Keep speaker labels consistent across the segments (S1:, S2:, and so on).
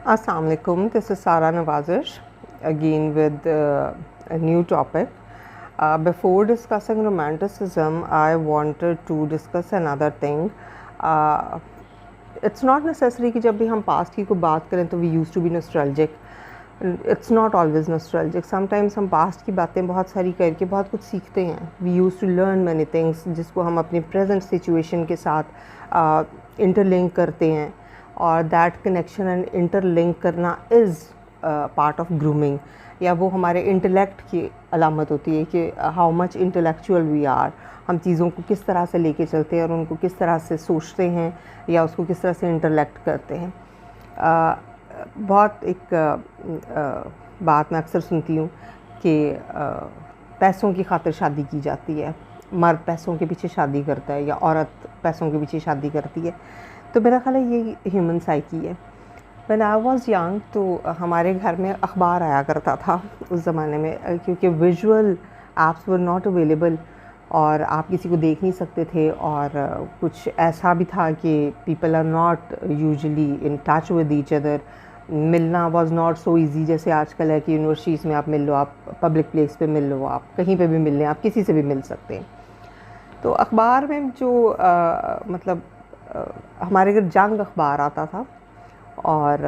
S1: Assalamu alaikum. This is Sara Nawazish again with a new topic. Before discussing romanticism, I wanted to discuss another thing. It's not necessary कि जब भी हम past की कोई बात करें तो we used to be nostalgic. It's not always nostalgic. Sometimes हम past की बातें बहुत सारी करके बहुत कुछ सीखते हैं. We used to learn many things जिसको हम अपनी present situation के साथ interlink करते हैं. और दैट कनेक्शन एंड इंटरलिंक करना इज़ पार्ट ऑफ ग्रूमिंग, या वो हमारे इंटेलेक्ट की अलामत होती है कि how much intellectual we are. हम चीज़ों को किस तरह से लेके चलते हैं और उनको किस तरह से सोचते हैं या उसको किस तरह से इंटरलेक्ट करते हैं. बहुत एक बात मैं अक्सर सुनती हूँ कि पैसों की खातिर शादी की जाती है, मर्द पैसों के पीछे शादी करता है या औरत पैसों के पीछे शादी करती है. तो मेरा ख़्याल है ये ह्यूमन साइकी है. व्हेन आई वाज यंग तो हमारे घर में अखबार आया करता था उस ज़माने में, क्योंकि visual apps were not available और आप किसी को देख नहीं सकते थे. और कुछ ऐसा भी था कि people are not usually in touch with each other. मिलना वाज नॉट सो इजी जैसे आजकल है कि यूनिवर्सिटीज़ में आप मिल लो, आप पब्लिक प्लेस पे मिल लो, आप कहीं पे भी मिल लें, आप किसी से भी मिल सकते हैं. तो अखबार में जो मतलब हमारे घर जंग अखबार आता था और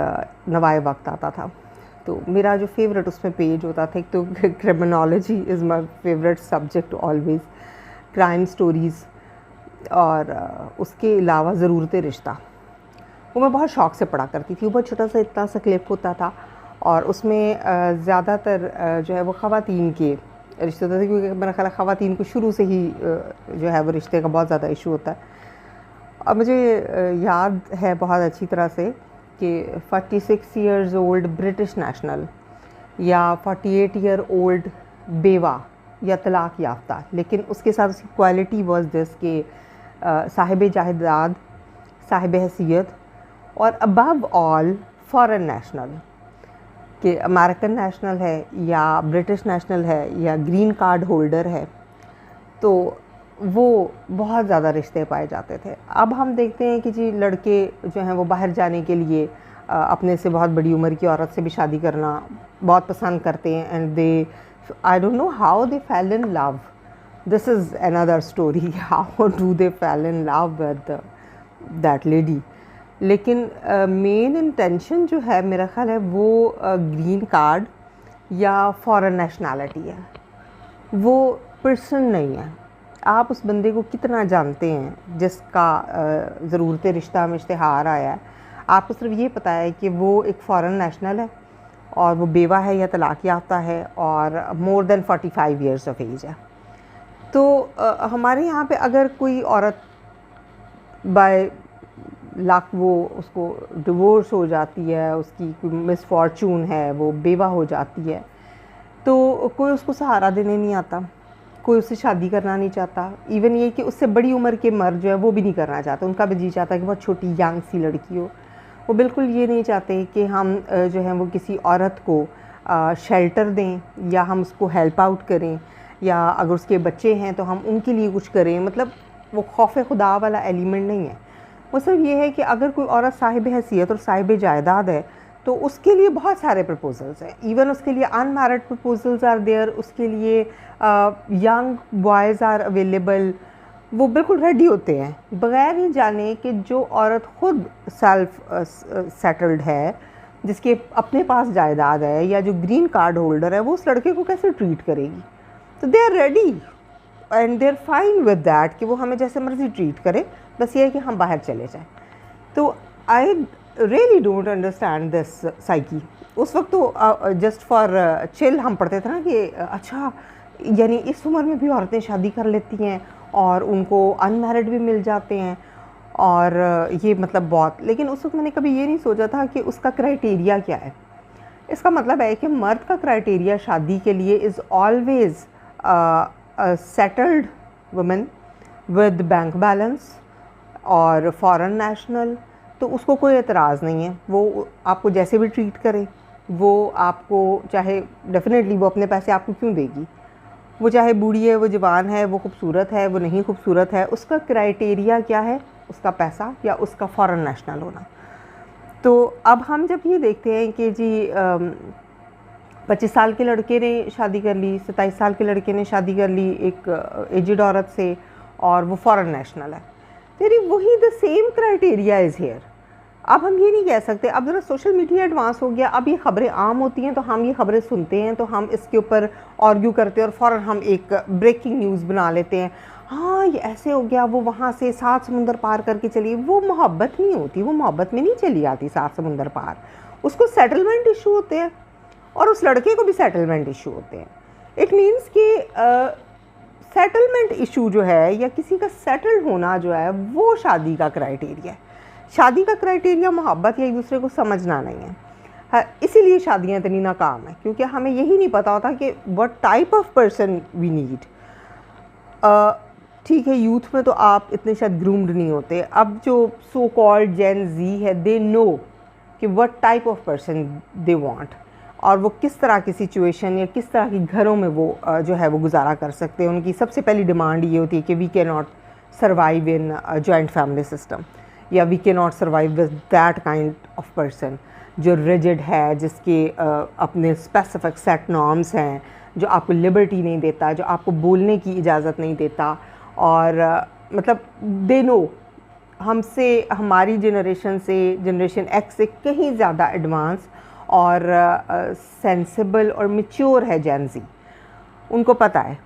S1: नवाए वक्त आता था. तो मेरा जो फेवरेट उसमें पेज होता था, एक तो criminology is my favourite subject always, crime stories, और उसके अलावा ज़रूरत रिश्ता. वो मैं बहुत शौक़ से पढ़ा करती थी. वो बहुत छोटा सा इतना सा क्लिप होता था और उसमें ज़्यादातर जो है वो ख़वातीन के रिश्ते होते थे, क्योंकि मेरा ख़्याल है ख़वातीन को शुरू से ही जो है वो रिश्ते का बहुत ज़्यादा इशू होता है. और मुझे याद है बहुत अच्छी तरह से कि 46 ईयर्स ओल्ड ब्रिटिश नेशनल या 48 ईयर ओल्ड बेवा या तलाक़ याफ्ता, लेकिन उसके साथ उसकी क्वालिटी वाज दिस कि साहिब जायदाद, साहिब हैसियत, और अबव ऑल फॉरेन नेशनल, कि अमेरिकन नेशनल है या ब्रिटिश नेशनल है या ग्रीन कार्ड होल्डर है. तो वो बहुत ज़्यादा रिश्ते पाए जाते थे. अब हम देखते हैं कि जी लड़के जो हैं वो बाहर जाने के लिए अपने से बहुत बड़ी उम्र की औरत से भी शादी करना बहुत पसंद करते हैं. And they, I don't know how they fail in love. This is another story, how do they fail in love with that lady. लेकिन मेन इंटेंशन जो है मेरा ख़्याल है वो ग्रीन कार्ड या फॉरेन नेशनैलिटी है, वो पर्सन नहीं है. आप उस बंदे को कितना जानते हैं जिसका ज़रूरत रिश्ता में इश्तिहार आया है. आपको सिर्फ ये पता है कि वो एक फ़ॉरेन नेशनल है और वो बेवा है या तलाक़ याफ्ता है और more than 45 years of age है. तो हमारे यहाँ पे अगर कोई औरत बाय लाख वो उसको डिवोर्स हो जाती है, उसकी कोई मिसफॉर्चून है, वो बेवा हो जाती है, तो कोई उसको सहारा देने नहीं आता, कोई उससे शादी करना नहीं चाहता. इवन ये कि उससे बड़ी उम्र के मर्द जो है वो भी नहीं करना चाहते. उनका भी जी चाहता है कि बहुत छोटी यंग सी लड़की हो. वो बिल्कुल ये नहीं चाहते कि हम जो है वो किसी औरत को शेल्टर दें या हम उसको हेल्प आउट करें, या अगर उसके बच्चे हैं तो हम उनके लिए कुछ करें. मतलब वो खौफ खुदा वाला एलिमेंट नहीं है. वो सिर्फ ये है कि अगर कोई औरत साहिब हैसियत और साहिब जायदाद है तो उसके लिए बहुत सारे प्रपोजल्स हैं. इवन उसके लिए अनमैरिड प्रपोजल्स आर देयर, उसके लिए यंग बॉयज़ आर अवेलेबल. वो बिल्कुल रेडी होते हैं बग़ैर ही जाने कि जो औरत ख़ुद सेल्फ सेटल्ड है, जिसके अपने पास जायदाद है या जो ग्रीन कार्ड होल्डर है, वो उस लड़के को कैसे ट्रीट करेगी. तो they are ready and they are fine with that कि वो हमें जैसे मर्ज़ी ट्रीट करे, बस ये है कि हम बाहर चले जाएँ. तो I really don't understand this psyche. उस वक्त तो जस्ट फॉर चिल हम पढ़ते थे ना कि अच्छा यानी इस उम्र में भी औरतें शादी कर लेती हैं और उनको अनमैरिड भी मिल जाते हैं और ये मतलब बहुत. लेकिन उस वक्त मैंने कभी ये नहीं सोचा था कि उसका क्राइटेरिया क्या है. इसका मतलब है कि मर्द का क्राइटेरिया शादी के लिए is always settled women with bank balance और फॉरेन नेशनल. तो उसको कोई एतराज़ नहीं है, वो आपको जैसे भी ट्रीट करे. वो आपको चाहे डेफिनेटली वो अपने पैसे आपको क्यों देगी. वो चाहे बूढ़ी है, वो जवान है, वो खूबसूरत है, वो नहीं खूबसूरत है, उसका क्राइटेरिया क्या है, उसका पैसा या उसका फॉरेन नेशनल होना. तो अब हम जब ये देखते हैं कि जी 25 साल के लड़के ने शादी कर ली, 27 साल के लड़के ने शादी कर ली एक एजिड औरत से, और वो फॉरेन नेशनल है, तेरी वही the same criteria is here. अब हम ये नहीं कह सकते, अब ज़रा सोशल मीडिया एडवांस हो गया, अब ये ख़बरें आम होती हैं तो हम ये ख़बरें सुनते हैं तो हम इसके ऊपर आर्ग्यू करते हैं और फ़ौरन हम एक ब्रेकिंग न्यूज़ बना लेते हैं, हाँ ये ऐसे हो गया, वो वहाँ से 7 समुंदर पार करके चली। वो मोहब्बत नहीं होती, वो मोहब्बत में नहीं चली आती 7 समुंदर पार, उसको सेटलमेंट इशू होते हैं और उस लड़के को भी सेटलमेंट इशू होते हैं। इट मीन्स कि सेटलमेंट इशू जो है या किसी का सेटल्ड होना जो है वो शादी का क्राइटेरिया है। शादी का क्राइटेरिया मोहब्बत या एक दूसरे को समझना नहीं है। हाँ, इसीलिए शादियाँ इतनी नाकाम है, क्योंकि हमें यही नहीं पता होता कि what type of person we need. ठीक है, यूथ में तो आप इतने शायद ग्रूम्ड नहीं होते। अब जो सो कॉल्ड जेन जी है, दे नो कि what type of person they want, और वो किस तरह की सिचुएशन या किस तरह के घरों में वो जो है वो गुजारा कर सकते हैं। उनकी सबसे पहली डिमांड ये होती है कि we can not survive in joint family system, या we can not survive with that kind of person जो रिजिड है, जिसके अपने स्पेसिफिक सेट नॉर्म्स हैं, जो आपको लिबर्टी नहीं देता, जो आपको बोलने की इजाज़त नहीं देता। और मतलब दे नो हमसे, हमारी जनरेशन से, जनरेशन एक्स से कहीं ज़्यादा एडवांस और सेंसिबल और मैच्योर है जेन ज़ी, उनको पता है।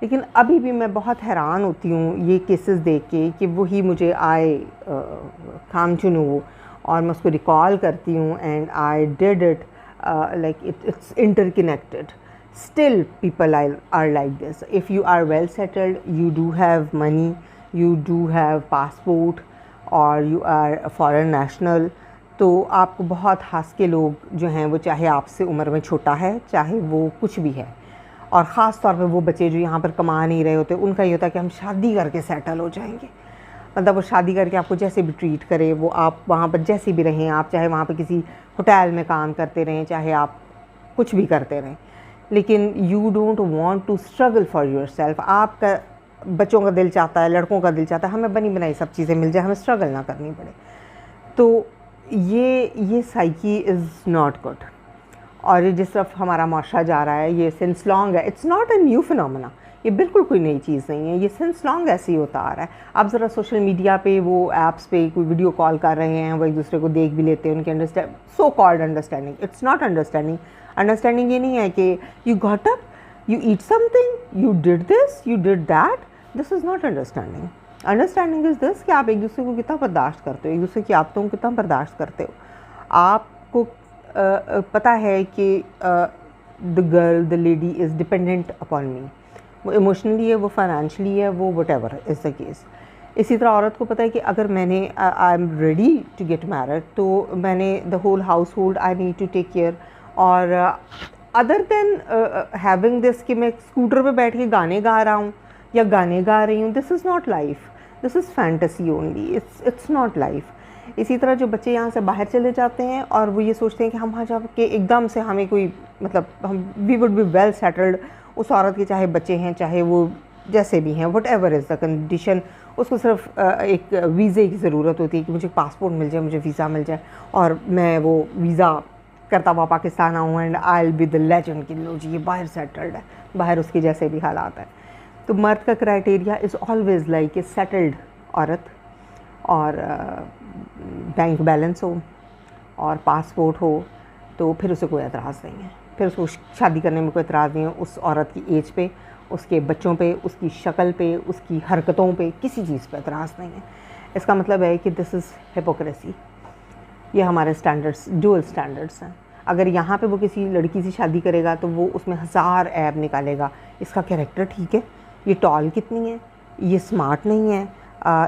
S1: लेकिन अभी भी मैं बहुत हैरान होती हूँ ये केसेस देख के कि वही मुझे आई कम टू नो, और मैं उसको रिकॉल करती हूँ, and I did it like it's interconnected. Still people are like this. If you are well settled, you do have money, you do have passport, or you are a foreign national, तो आपको बहुत हंस के लोग जो हैं वो, चाहे आपसे उम्र में छोटा है, चाहे वो कुछ भी है, और ख़ास तौर पे वो बच्चे जो यहाँ पर कमा नहीं रहे होते, उनका ये होता है कि हम शादी करके सेटल हो जाएंगे। मतलब वो शादी करके आपको जैसे भी ट्रीट करे, वो आप वहाँ पर जैसे भी रहें, आप चाहे वहाँ पर किसी होटल में काम करते रहें, चाहे आप कुछ भी करते रहें, लेकिन you don't want to struggle for yourself. आपका बच्चों का दिल चाहता है, लड़कों का दिल चाहता है हमें बनी बनाई सब चीज़ें मिल जाए, हमें स्ट्रगल ना करनी पड़े। तो ये साइकी इज़ नॉट गुड, और ये जिस तरफ हमारा माशरा जा रहा है, ये सिंस लॉन्ग है, it's not a new phenomena, ये बिल्कुल कोई नई चीज़ नहीं है, ये सिंस लॉन्ग ऐसे ही होता आ रहा है। आप ज़रा सोशल मीडिया पे वो ऐप्स पे कोई वीडियो कॉल कर रहे हैं, वो एक दूसरे को देख भी लेते हैं, उनके understand, so called understanding, it's not understanding. Understanding ये नहीं है कि you got up, you eat something, you did this, you did that, this is not understanding. Understanding is this कि आप एक दूसरे को कितना बर्दाश्त करते हो, एक दूसरे की आदतों को कितना बर्दाश्त करते हो। आपको पता है कि the girl, the lady is dependent upon me, वो इमोशनली है, वो फाइनेंशियली है, वो whatever is the case. इसी तरह औरत को पता है कि अगर मैंने I am ready to get married, तो मैंने the whole household I need to take care. और अदर देन हैविंग दिस कि मैं स्कूटर पे बैठ के गाने गा रहा हूँ या गाने गा रही हूँ, this is not life, this is fantasy only, it's not life. इसी तरह जो बच्चे यहाँ से बाहर चले जाते हैं और वो ये सोचते हैं कि हम वहाँ जाके एकदम से हमें कोई, मतलब हम we would be well settled, उस औरत के चाहे बच्चे हैं, चाहे वो जैसे भी हैं, what ever is the condition, उसको सिर्फ एक वीज़े की ज़रूरत होती है कि मुझे पासपोर्ट मिल जाए, मुझे वीज़ा मिल जाए, और मैं वो वीज़ा करता हुआ पाकिस्तान आऊँ and I will be the legend कि लो जी ये बाहर सेटल्ड है, बाहर उसके जैसे भी हालात हैं। तो मर्द का criteria is always like a settled औरत, और बैंक बैलेंस हो और पासपोर्ट हो, तो फिर उसे कोई एतराज़ नहीं है, फिर उसको शादी करने में कोई एतराज़ नहीं है। उस औरत की एज पे, उसके बच्चों पे, उसकी शक्ल पे, उसकी हरकतों पे, किसी चीज़ पे एतराज़ नहीं है। इसका मतलब है कि दिस इज़ हिपोक्रेसी, ये हमारे स्टैंडर्ड्स, डुअल स्टैंडर्ड्स हैं। अगर यहाँ पे वो किसी लड़की से शादी करेगा तो वो उसमें 1000 ऐब निकालेगा, इसका कैरेक्टर ठीक है, ये टॉल कितनी है, ये स्मार्ट नहीं है,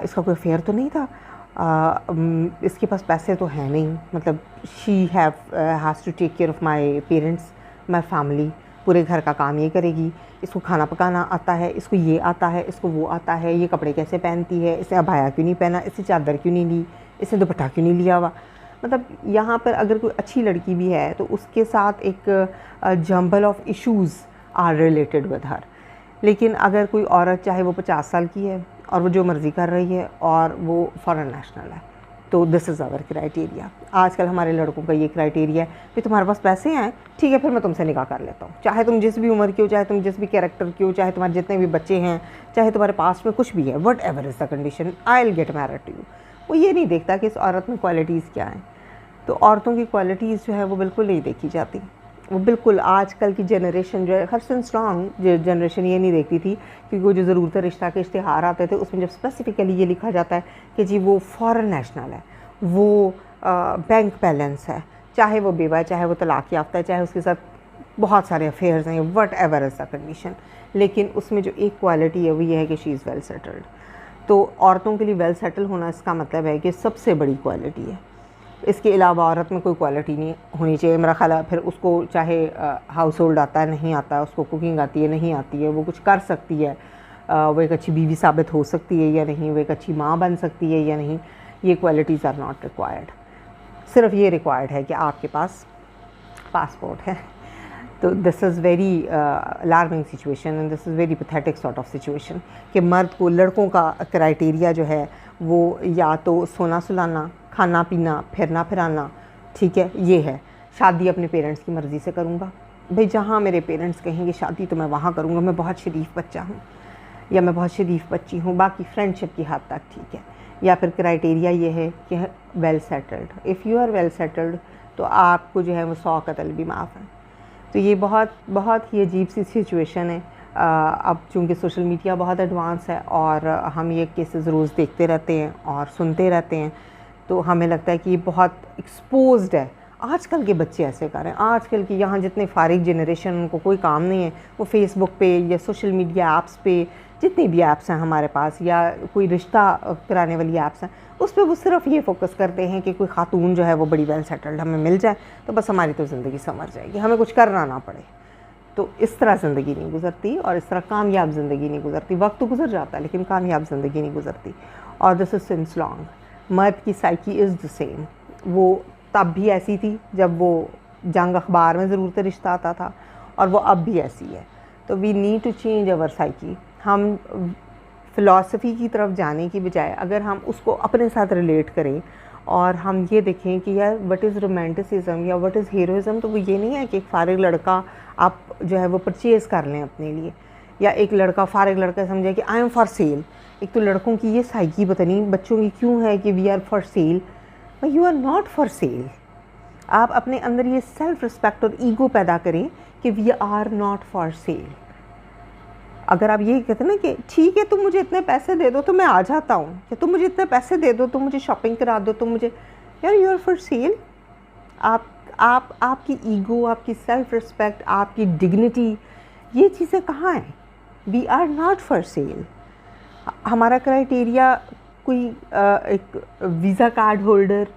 S1: इसका कोई अफेयर तो नहीं था, इसके पास पैसे तो हैं नहीं, मतलब she has to take care of my parents, my family, पूरे घर का काम ये करेगी, इसको खाना पकाना आता है, इसको ये आता है, इसको वो आता है, ये कपड़े कैसे पहनती है, इसने अबाया क्यों नहीं पहना, इससे चादर क्यों नहीं ली, इसने दुपट्टा क्यों नहीं लिया हुआ। मतलब यहाँ पर अगर कोई अच्छी लड़की भी है तो उसके साथ एक jumble of issues are related with her. लेकिन अगर कोई औरत चाहे वो 50 साल की है और वो जो मर्ज़ी कर रही है और वो फॉरेन नेशनल है, तो दिस इज़ आवर क्राइटेरिया। आजकल हमारे लड़कों का ये क्राइटेरिया है कि तुम्हारे पास पैसे हैं, ठीक है, फिर मैं तुमसे निकाह कर लेता हूँ, चाहे तुम जिस भी उम्र की हो, चाहे तुम जिस भी कैरेक्टर की हो, चाहे तुम्हारे जितने भी बच्चे हैं, चाहे तुम्हारे पास में कुछ भी है, whatever is the condition, I will get married to you. वो ये नहीं देखता कि इस औरत में क्वालिटीज़ क्या हैं। तो औरतों की क्वालिटीज़ जो है वो बिल्कुल नहीं देखी जाती। वो बिल्कुल आजकल की जनरेशन जो है, हर सिंस स्ट्रॉन्ग जनरेशन ये नहीं देखती थी, क्योंकि वो जो ज़रूरत रिश्ता के इश्तिहार आते थे उसमें जब स्पेसिफिकली ये लिखा जाता है कि जी वो फॉरेन नेशनल है, वो बैंक बैलेंस है, चाहे वो बेवा है, चाहे वो तलाक याफ्ता है, चाहे उसके साथ बहुत सारे अफेयर्स हैं, what ever is the condition, लेकिन उसमें जो एक क्वालिटी है वो ये है कि शी इज़ वेल सेटल्ड। तो औरतों के लिए वेल सेटल होना इसका मतलब है कि सबसे बड़ी क्वालिटी है। इसके अलावा औरत में कोई क्वालिटी नहीं होनी चाहिए मेरा ख्याल है। फिर उसको चाहे हाउस होल्ड आता है नहीं आता है, उसको कुकिंग आती है नहीं आती है, वो कुछ कर सकती है, वो एक अच्छी बीवी साबित हो सकती है या नहीं, वो एक अच्छी माँ बन सकती है या नहीं, ये क्वालिटीज़ आर नॉट रिक्वायर्ड। सिर्फ ये रिक्वायर्ड है कि आपके पास पासपोर्ट है। तो this is very alarming situation and this is very pathetic sort of situation कि मर्द को, लड़कों का क्राइटेरिया जो है वो या तो सोना सुलाना, खाना पीना, फिरना फिराना, ठीक है, ये है। शादी अपने पेरेंट्स की मर्ज़ी से करूँगा, भाई जहाँ मेरे पेरेंट्स कहेंगे शादी तो मैं वहाँ करूँगा, मैं बहुत शरीफ बच्चा हूँ या मैं बहुत शरीफ बच्ची हूँ, बाकी फ्रेंडशिप की हद तक ठीक है। या फिर क्राइटेरिया ये है कि well settled. If you are well settled तो आपको जो है वो 100 कत्ल भी माफ़ है। तो ये बहुत बहुत ही अजीब सी सिचुएशन है। अब चूँकि सोशल मीडिया बहुत एडवांस है और हम ये केसेस रोज़ देखते रहते हैं और सुनते रहते हैं, तो हमें लगता है कि ये बहुत एक्सपोज्ड है। आजकल के बच्चे ऐसे कर रहे हैं, आजकल की यहाँ जितने फारिग जनरेशन, उनको कोई काम नहीं है, वो फेसबुक पे या सोशल मीडिया ऐप्स पे, जितनी भी ऐप्स हैं हमारे पास या कोई रिश्ता कराने वाली ऐप्स हैं, उस पर वो सिर्फ ये फोकस करते हैं कि कोई खातून जो है वो बड़ी वेल सेटल्ड हमें मिल जाए तो बस हमारी तो ज़िंदगी संवर जाएगी, हमें कुछ करना ना पड़े। तो इस तरह ज़िंदगी नहीं गुजरती और इस तरह कामयाब ज़िंदगी नहीं गुजरती। वक्त तो गुजर जाता है लेकिन कामयाब ज़िंदगी नहीं गुजरती। और दिस इज़ सिंस लॉन्ग। मर्द की साइकी इज़ द सेम। वो तब भी ऐसी थी जब वो जंग अखबार में ज़रूरत रिश्ता आता था और वो अब भी ऐसी है। तो we need to change our psyche. हम फ़िलासफ़ी की तरफ जाने की बजाय अगर हम उसको अपने साथ रिलेट करें और हम ये देखें कि यार व्हाट इज़ रोमांटिसिज्म या व्हाट इज़ हीरोइज़म, तो वो ये नहीं है कि एक फारिग लड़का आप जो है वो परचेज़ कर लें अपने लिए, या एक लड़का फारिग लड़का समझे कि आई एम फॉर सेल। एक तो लड़कों की ये साइकी पता नहीं बच्चों की क्यों है कि we are for sale. But you are not for sale. आप अपने अंदर ये सेल्फ रिस्पेक्ट और ईगो पैदा करें कि we are not for sale. अगर आप ये कहते ना कि ठीक है तुम मुझे इतने पैसे दे दो तो मैं आ जाता हूँ, या तुम मुझे इतने पैसे दे दो, तुम मुझे शॉपिंग करा दो, तुम मुझे, यार यू आर फॉर सेल। आपकी ईगो, आपकी सेल्फ रिस्पेक्ट, आपकी डिग्निटी, ये चीज़ें कहाँ हैं? We are not for sale. हमारा क्राइटेरिया कोई एक वीज़ा कार्ड होल्डर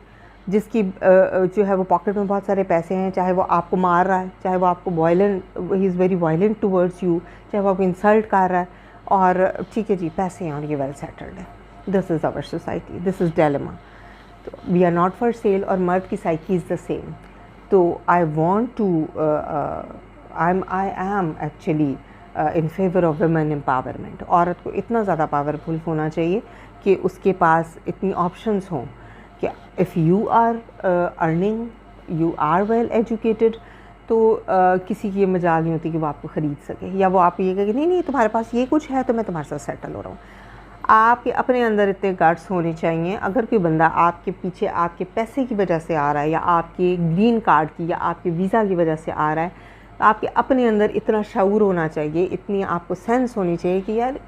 S1: जिसकी जो है वो पॉकेट में बहुत सारे पैसे हैं, चाहे वो आपको मार रहा है, चाहे वो आपको violent, he is very violent towards you, चाहे वो आपको इंसल्ट कर रहा है, और ठीक है जी पैसे हैं और ये वेल सेटल्ड है। This is our society, this is dilemma. तो we are not for sale और मर्द की साइकी इज़ द सेम। तो I want to I am actually in favour of women empowerment. औरत को इतना ज़्यादा पावरफुल होना चाहिए कि उसके पास इतनी ऑप्शंस हों कि if you are earning, you are well educated, तो किसी की ये मजाल नहीं होती कि वो आपको ख़रीद सके, या वो आप ये कहे कि नहीं नहीं तुम्हारे पास ये कुछ है तो मैं तुम्हारे साथ सेटल हो रहा हूँ। आपके अपने अंदर इतने गट्स होने चाहिए। अगर कोई बंदा आपके पीछे आपके पैसे की वजह से आ रहा है, या आपके ग्रीन कार्ड की या आपके वीज़ा की वजह से आ रहा है, तो आपके अपने अंदर इतना शऊर होना चाहिए, इतनी आपको सेंस होनी चाहिए कि यार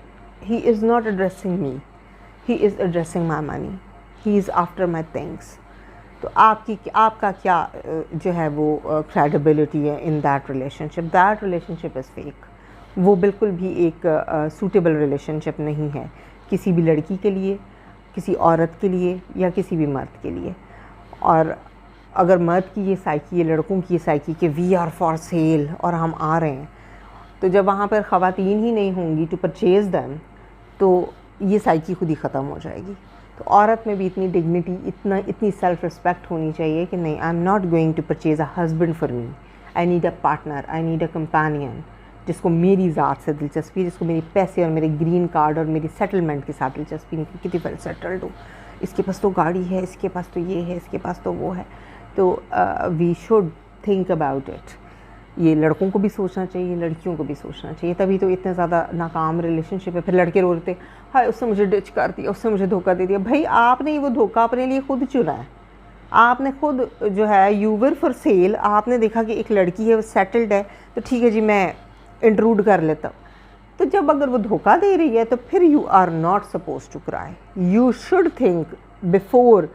S1: he is not addressing me, he is addressing my money, he is after my things. तो आपका क्या जो है वो क्रेडिबिलिटी है in that relationship? That relationship is fake. वो बिल्कुल भी एक सूटेबल रिलेशनशिप नहीं है किसी भी लड़की के लिए, किसी औरत के लिए, या किसी भी मर्द के लिए। और अगर मर्द की ये साइकी, ये लड़कों की ये साइकी कि वी आर फॉर सेल और हम आ रहे हैं, तो जब वहाँ पर ख़वातीन ही नहीं होंगी टू परचेज़ दैम, तो ये साइकी खुद ही ख़त्म हो जाएगी। तो औरत में भी इतनी डिग्निटी, इतनी सेल्फ रिस्पेक्ट होनी चाहिए कि नहीं, I am not going to purchase a husband for me, I need a partner, I need a companion जिसको मेरी ज़ात से दिलचस्पी, जिसको मेरे पैसे और मेरे ग्रीन कार्ड और मेरी सेटलमेंट के साथ दिलचस्पी नहीं, कितनी वेल सेटल्ड हो, इसके पास तो गाड़ी है, इसके पास तो ये है, इसके पास तो वो है। तो we should think about it. ये लड़कों को भी सोचना चाहिए, लड़कियों को भी सोचना चाहिए, तभी तो इतने ज़्यादा नाकाम रिलेशनशिप है। फिर लड़के रो रहे थे, हाय उसने मुझे डिच कर दिया, उसने मुझे धोखा दे दिया। भाई आपने वो धोखा अपने लिए खुद चुना है, आपने खुद जो है यू वर फॉर सेल। आपने देखा कि एक लड़की है, वो सेटल्ड है, तो ठीक है जी मैं इंट्रूड कर लेता हूँ। तो जब अगर वो धोखा दे रही है तो फिर you are not suppose to cry. You should think before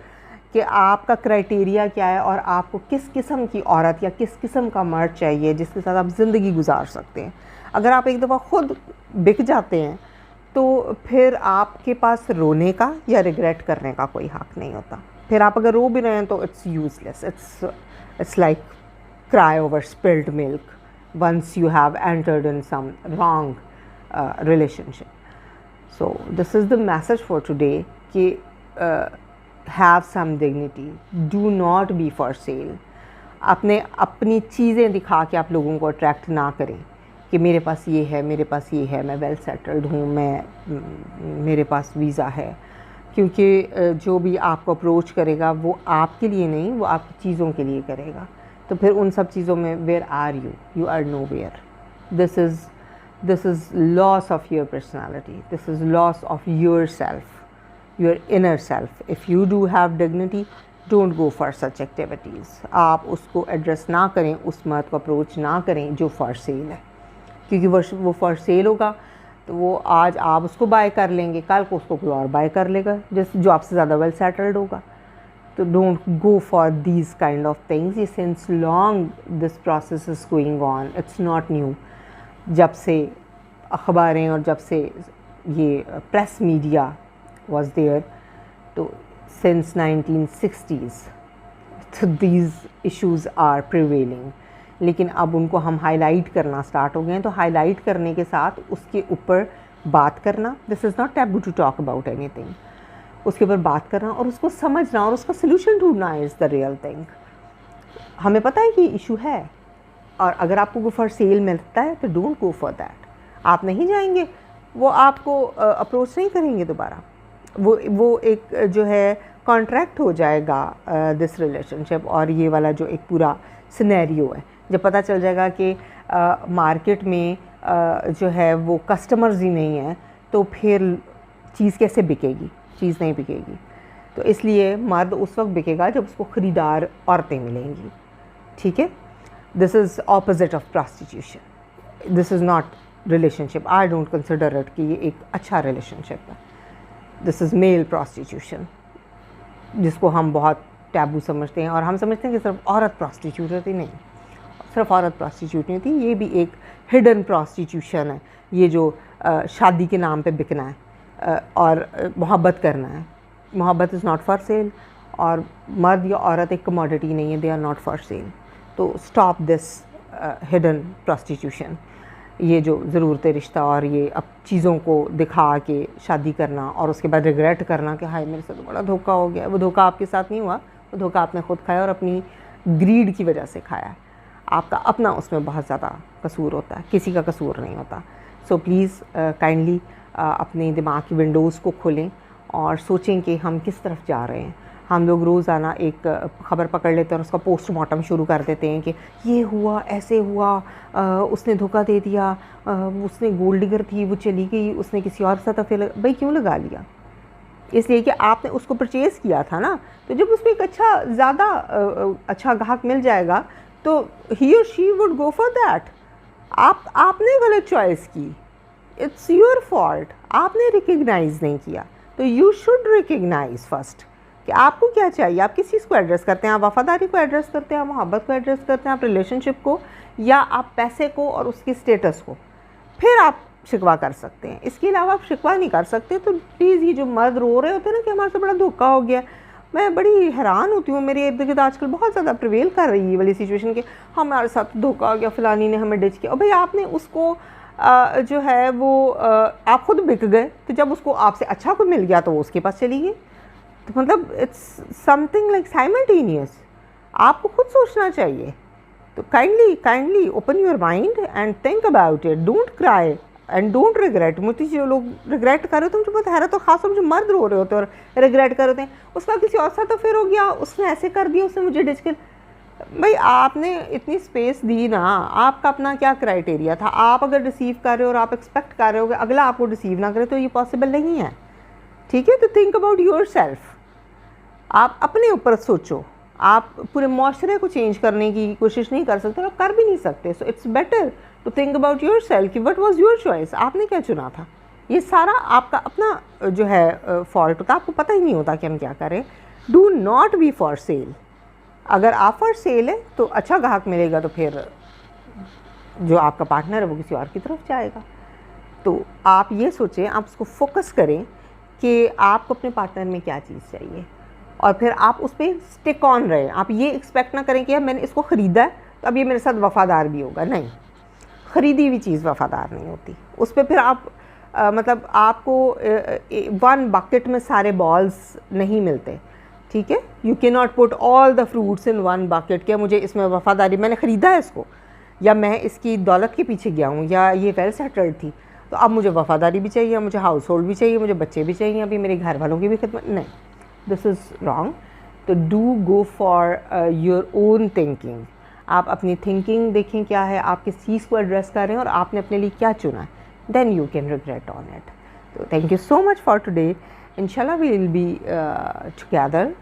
S1: कि आपका क्राइटेरिया क्या है और आपको किस किस्म की औरत या किस किस्म का मर्द चाहिए जिसके साथ आप ज़िंदगी गुजार सकते हैं। अगर आप एक दफ़ा खुद बिक जाते हैं तो फिर आपके पास रोने का या रिग्रेट करने का कोई हक़ नहीं होता। फिर आप अगर रो भी रहे हैं तो it's useless, it's like cry over spilled milk once you have entered in some wrong relationship. So this is the message for today कि have some dignity, do not be for sale। अपनी चीज़ें दिखा के आप लोगों को attract ना करें कि मेरे पास ये है, मेरे पास ये है, मैं वेल सेटल्ड हूँ, मेरे पास वीज़ा है। क्योंकि जो भी आपको अप्रोच करेगा वो आपके लिए नहीं, वो आपकी चीज़ों के लिए करेगा। तो फिर उन सब चीज़ों में where are you? You are nowhere. This is loss of your personality, this is loss of your self, your inner self। if you do have dignity, don't go for such activities। आप उसको address ना करें, उस मर्द को approach ना करें जो फॉर सेल है, क्योंकि वो फॉर सेल होगा तो वो आज आप उसको बाय कर लेंगे, कल को उसको कोई और बाय कर लेगा जो आपसे ज़्यादा वेल सेटल्ड होगा। तो don't go for these kind of things. ये since long this process is going on, it's not new. जब से अखबारें और जब से ये प्रेस मीडिया was there, तो since 1960s so these issues are prevailing। लेकिन अब उनको हम हाईलाइट करना स्टार्ट हो गए हैं। तो हाईलाइट करने के साथ उसके ऊपर बात करना, this is not taboo to talk about anything, उसके ऊपर बात करना और उसको समझना और उसका सोल्यूशन ढूंढना इज़ द रियल थिंग। हमें पता है कि इशू है और अगर आपको वो फॉर सेल मिलता है तो डोंट गो फॉर दैट। आप नहीं जाएंगे, वो आपको अप्रोच नहीं करेंगे दोबारा, वो एक जो है कॉन्ट्रैक्ट हो जाएगा दिस रिलेशनशिप। और ये वाला जो एक पूरा सिनेरियो है, जब पता चल जाएगा कि मार्केट में जो है वो कस्टमर्स ही नहीं है, तो फिर चीज़ कैसे बिकेगी? चीज़ नहीं बिकेगी। तो इसलिए मर्द उस वक्त बिकेगा जब उसको ख़रीदार औरतें मिलेंगी। ठीक है, this is opposite of prostitution, this is not relationship. I don't consider it कि ये एक अच्छा रिलेशनशिप है। दिस इज़ मेल प्रॉस्टिट्यूशन, जिसको हम बहुत टैबू समझते हैं और हम समझते हैं कि सिर्फ औरत प्रॉस्टिट्यूट होती। नहीं, सिर्फ औरत प्रॉस्टिट्यूट नहीं होती, ये भी एक हिडन प्रॉस्टिट्यूशन है। ये जो शादी के नाम पे बिकना है और मोहब्बत करना है। मोहब्बत इज़ नॉट फॉर सेल और मर्द या औरत एक कमोडिटी नहीं है, they are not for sale. तो स्टॉप दिस हिडन प्रॉस्टिट्यूशन। ये जो ज़रूरत रिश्ता और ये अब चीज़ों को दिखा के शादी करना और उसके बाद रिग्रेट करना कि हाय मेरे साथ तो बड़ा धोखा हो गया। वो धोखा आपके साथ नहीं हुआ, वो धोखा आपने खुद खाया और अपनी ग्रीड की वजह से खाया है। आपका अपना उसमें बहुत ज़्यादा कसूर होता है, किसी का कसूर नहीं होता। सो प्लीज़ काइंडली अपने दिमाग की विंडोज़ को खोलें और सोचें कि हम किस तरफ जा रहे हैं। हम लोग रोज़ाना एक ख़बर पकड़ लेते हैं और उसका पोस्टमार्टम शुरू कर देते हैं कि ये हुआ, ऐसे हुआ, उसने धोखा दे दिया, उसने गोल्ड डिगर थी, वो चली गई, उसने किसी और साथ अफेयर लगा। भाई क्यों लगा लिया? इसलिए कि आपने उसको परचेज़ किया था ना। तो जब उसमें एक ज़्यादा अच्छा ग्राहक मिल जाएगा तो ही और she would go for that. आपने गलत चॉइस की, इट्स योर फॉल्ट, आपने रिकग्नाइज़ नहीं किया। तो यू शुड रिकग्नाइज़ फर्स्ट कि आपको क्या चाहिए। आप किस चीज़ को एड्रेस करते हैं? आप वफ़ादारी को एड्रेस करते हैं, आप मोहब्बत को एड्रेस करते हैं, आप रिलेशनशिप को, या आप पैसे को और उसकी स्टेटस को? फिर आप शिकवा कर सकते हैं, इसके अलावा आप शिकवा नहीं कर सकते। तो प्लीज़ ये जो मर्द रो रहे होते हैं ना कि हमारे से बड़ा धोखा हो गया, मैं बड़ी हैरान होती हूँ। मेरे इर्द गिर्द आजकल बहुत ज़्यादा प्रिवेल कर रही है वाली सिचुएशन कि हमारे साथ धोखा हो गया, फ़लानी ने हमें डिच किया। और भाई आपने उसको जो है वो आप खुद बिक गए। तो जब उसको आपसे अच्छा कोई मिल गया तो वो उसके पास चली गई। तो मतलब इट्स समथिंग लाइक साइमल्टेनियस। आपको खुद सोचना चाहिए। तो kindly open your mind and think about it. Don't cry and don't regret. मुझे जो लोग रिग्रेट कर रहे होते हैं मुझे बहुत हैरत और ख़ास मुझे मर्द रो रहे होते हैं और रिग्रेट कर रहे होते हैं, उसका किसी और साथ तो फिर हो गया, उसने ऐसे कर दिया, उसने मुझे डिच कर। भाई आपने इतनी स्पेस दी ना, आपका अपना क्या क्राइटेरिया था? आप अगर रिसीव कर रहे हो और आप एक्सपेक्ट कर रहे हो कि अगला आपको रिसीव ना करे तो ये पॉसिबल नहीं है, ठीक है? तो थिंक अबाउट योर सेल्फ, आप अपने ऊपर सोचो। आप पूरे माशरे को चेंज करने की कोशिश नहीं कर सकते और आप कर भी नहीं सकते। So it's better to think about yourself कि व्हाट वाज योर चॉइस, आपने क्या चुना था। ये सारा आपका अपना जो है फॉल्ट होता है, आपको पता ही नहीं होता कि हम क्या करें। Do not be for sale. अगर आप फॉर सेल है तो अच्छा ग्राहक मिलेगा, तो फिर जो आपका पार्टनर है वो किसी और की तरफ जाएगा। तो आप ये सोचें, आप उसको फोकस करें कि आपको अपने पार्टनर में क्या चीज़ चाहिए और फिर आप उस पर स्टिक ऑन रहें। आप ये एक्सपेक्ट ना करें कि मैंने इसको ख़रीदा है तो अब ये मेरे साथ वफ़ादार भी होगा। नहीं, ख़रीदी हुई चीज़ वफ़ादार नहीं होती। उस पर फिर आप मतलब आपको वन बकेट में सारे बॉल्स नहीं मिलते, ठीक है? You can not put all the fruits in one bucket. क्या मुझे इसमें वफ़ादारी, मैंने ख़रीदा है इसको, या मैं इसकी दौलत के पीछे गया हूँ, या ये वेल सेटल्ड थी तो अब मुझे वफ़ादारी भी चाहिए, मुझे हाउस होल्ड भी चाहिए, मुझे बच्चे भी चाहिए, अभी मेरे घर वालों की भी खिदमत। नहीं, दिस इज़ रॉन्ग। तो do go for your own thinking. आप अपनी थिंकिंग देखें क्या है, आप किस चीज़ को एड्रेस कर रहे हैं और आपने अपने लिए क्या चुना है, then you can regret on it. तो thank you so much for today. इंशाल्लाह वी विल बी टुगेदर।